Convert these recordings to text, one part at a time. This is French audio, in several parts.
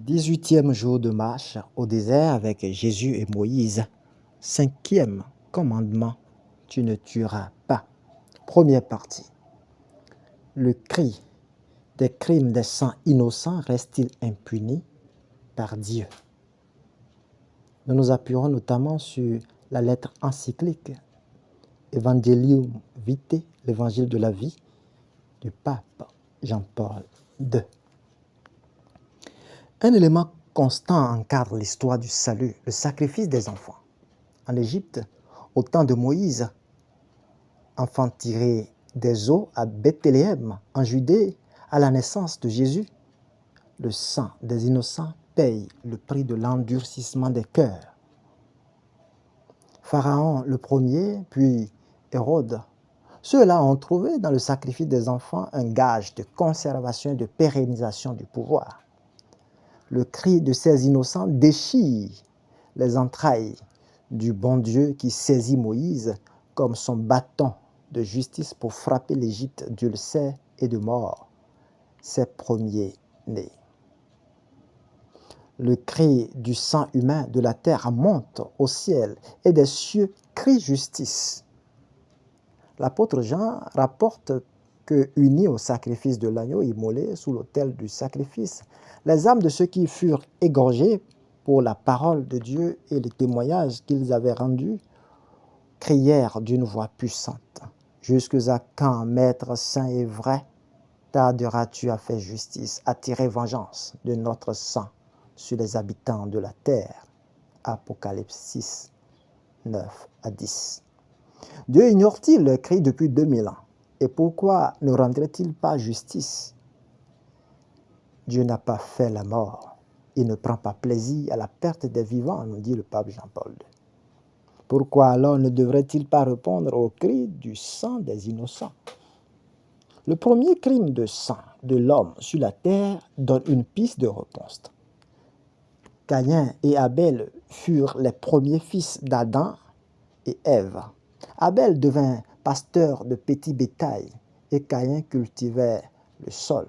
18e jour de marche au désert avec Jésus et Moïse. 5e commandement, tu ne tueras pas. Première partie. Le cri des crimes des sangs innocents reste-t-il impuni par Dieu? Nous nous appuierons notamment sur la lettre encyclique Evangelium Vitae, l'évangile de la vie du pape Jean-Paul II. Un élément constant encadre l'histoire du salut, le sacrifice des enfants. En Égypte, au temps de Moïse, enfant tiré des eaux à Bethléem, en Judée, à la naissance de Jésus, le sang des innocents paye le prix de l'endurcissement des cœurs. Pharaon le premier, puis Hérode, ceux-là ont trouvé dans le sacrifice des enfants un gage de conservation et de pérennisation du pouvoir. Le cri de ces innocents déchire les entrailles du bon Dieu qui saisit Moïse comme son bâton de justice pour frapper l'Égypte d'ulcères et de mort, ses premiers-nés. Le cri du sang humain de la terre monte au ciel et des cieux crient justice. L'apôtre Jean rapporte que, unis au sacrifice de l'agneau immolé sous l'autel du sacrifice, les âmes de ceux qui furent égorgés pour la parole de Dieu et le témoignage qu'ils avaient rendu crièrent d'une voix puissante. Jusque à quand, Maître saint et vrai, tarderas-tu à faire justice, à tirer vengeance de notre sang sur les habitants de la terre? Apocalypse 6, 9 à 10. Dieu ignore-t-il le cri depuis 2000 ans? Et pourquoi ne rendrait-il pas justice? Dieu n'a pas fait la mort. Il ne prend pas plaisir à la perte des vivants, nous dit le pape Jean-Paul II. Pourquoi alors ne devrait-il pas répondre au cri du sang des innocents? Le premier crime de sang de l'homme sur la terre donne une piste de réponse. Caïn et Abel furent les premiers fils d'Adam et Ève. Abel devint pasteur de petit bétail et Caïn cultivait le sol.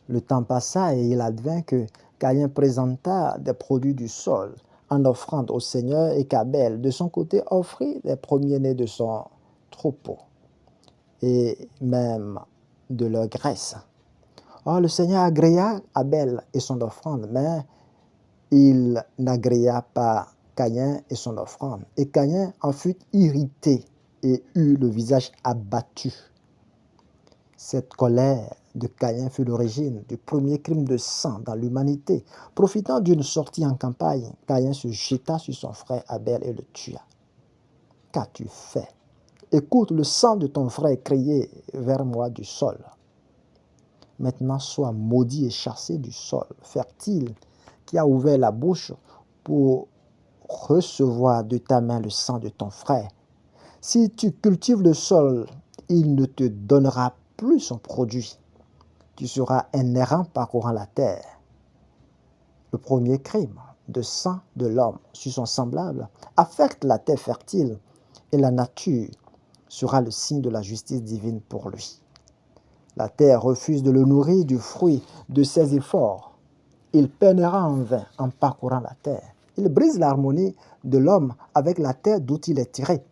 Le temps passa et il advint que Caïn présenta des produits du sol en offrande au Seigneur et qu'Abel, de son côté, offrit les premiers-nés de son troupeau et même de leur graisse. Or, le Seigneur agréa Abel et son offrande, mais il n'agréa pas Caïn et son offrande. Et Caïn en fut irrité et eut le visage abattu. Cette colère de Caïn fut l'origine du premier crime de sang dans l'humanité. Profitant d'une sortie en campagne, Caïn se jeta sur son frère Abel et le tua. Qu'as-tu fait? Écoute le sang de ton frère crier vers moi du sol. Maintenant sois maudit et chassé du sol fertile qui a ouvert la bouche pour recevoir de ta main le sang de ton frère. Si tu cultives le sol, il ne te donnera plus son produit. Tu seras un errant parcourant la terre. Le premier crime de sang de l'homme sur son semblable affecte la terre fertile et la nature sera le signe de la justice divine pour lui. La terre refuse de le nourrir du fruit de ses efforts. Il peinera en vain en parcourant la terre. Il brise l'harmonie de l'homme avec la terre d'où il est tiré.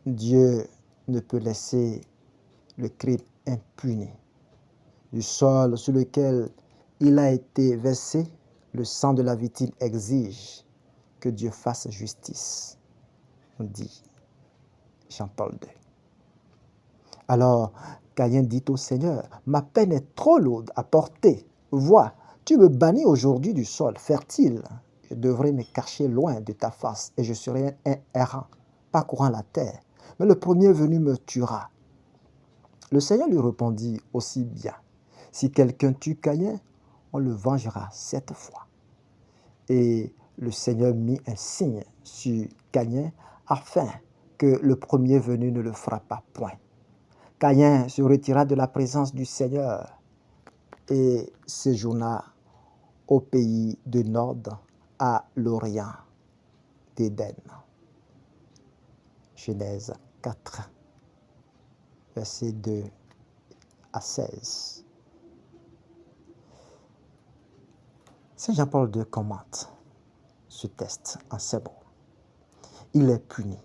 Dieu ne peut laisser le crime impuni. Du sol sur lequel il a été versé, le sang de la victime exige que Dieu fasse justice, nous dit Jean-Paul II. Alors, Caïn dit au Seigneur, ma peine est trop lourde à porter. Vois, tu me bannis aujourd'hui du sol fertile. Je devrais me cacher loin de ta face et je serai un errant, parcourant la terre. Mais le premier venu me tuera. Le Seigneur lui répondit aussi bien. Si quelqu'un tue Caïn, on le vengera 7 fois. Et le Seigneur mit un signe sur Caïn afin que le premier venu ne le frappât point. Caïn se retira de la présence du Seigneur et séjourna au pays de Nod, à l'Orient d'Éden. Genèse 4, versets 2 à 16. Saint Jean-Paul II commente ce texte en ces mots. Il est puni.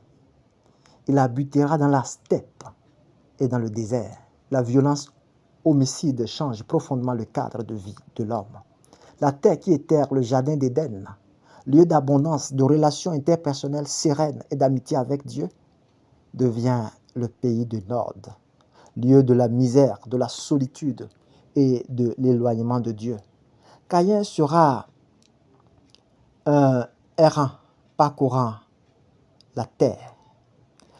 Il habitera dans la steppe et dans le désert. La violence homicide change profondément le cadre de vie de l'homme. La terre qui était le jardin d'Éden, lieu d'abondance, de relations interpersonnelles sereines et d'amitié avec Dieu, devient le pays du Nord, lieu de la misère, de la solitude et de l'éloignement de Dieu. Caïn sera un errant parcourant la terre.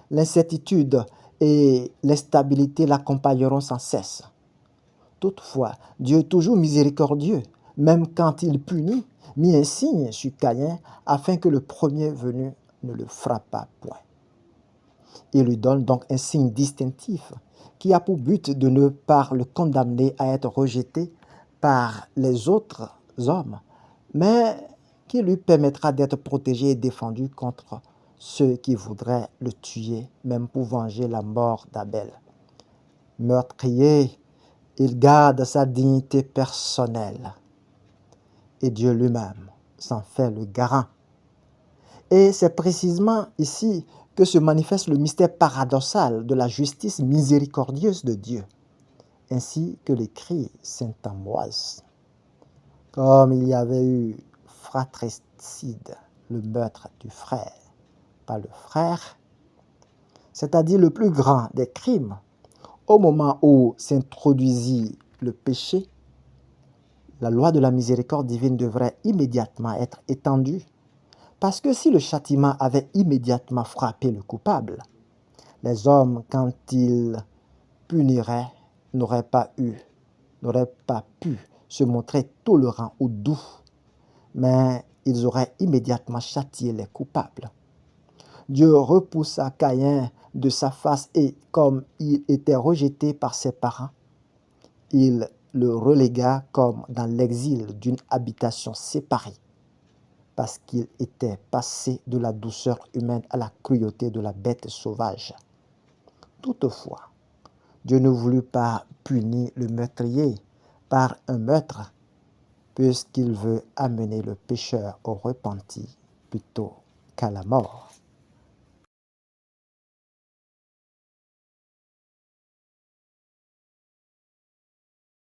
L'incertitude et l'instabilité l'accompagneront sans cesse. Toutefois, Dieu est toujours miséricordieux, même quand il punit, mit un signe sur Caïn afin que le premier venu ne le frappât point. Il lui donne donc un signe distinctif qui a pour but de ne pas le condamner à être rejeté par les autres hommes, mais qui lui permettra d'être protégé et défendu contre ceux qui voudraient le tuer, même pour venger la mort d'Abel. Meurtrier, il garde sa dignité personnelle et Dieu lui-même s'en fait le garant. Et c'est précisément ici que se manifeste le mystère paradoxal de la justice miséricordieuse de Dieu, ainsi que l'écrit saint Ambroise. Comme il y avait eu fratricide, le meurtre du frère par le frère, c'est-à-dire le plus grand des crimes, au moment où s'introduisit le péché, la loi de la miséricorde divine devrait immédiatement être étendue. Parce que si le châtiment avait immédiatement frappé le coupable, les hommes, quand ils puniraient, n'auraient pas pu se montrer tolérants ou doux, mais ils auraient immédiatement châtié les coupables. Dieu repoussa Caïn de sa face et, comme il était rejeté par ses parents, il le relégua comme dans l'exil d'une habitation séparée, parce qu'il était passé de la douceur humaine à la cruauté de la bête sauvage. Toutefois, Dieu ne voulut pas punir le meurtrier par un meurtre, puisqu'il veut amener le pécheur au repenti plutôt qu'à la mort.